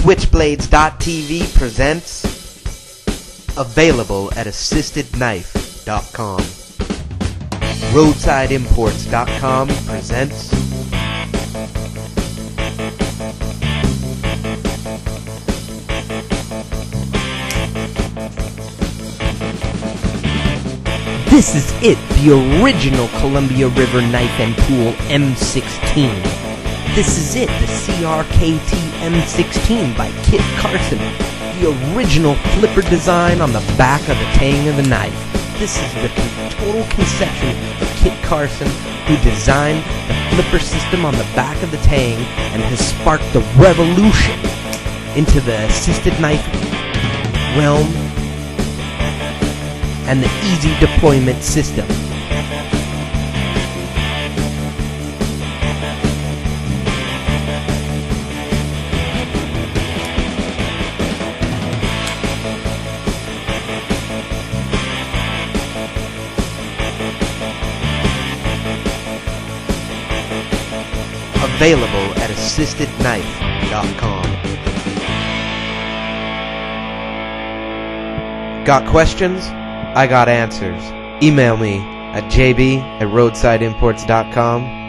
Switchblades.tv presents Available at AssistedKnife.com. Roadsideimports.com presents This is it, the original Columbia River Knife and Tool M16. This is it, the CRKT M16 by Kit Carson, the original flipper design on the back of the tang of the knife. This is the total conception of Kit Carson, who designed the flipper system on the back of the tang and has sparked the revolution into the assisted knife realm and the easy deployment system. Available at AssistedKnife.com. Got questions? I got answers. Email me at jb@roadsideimports.com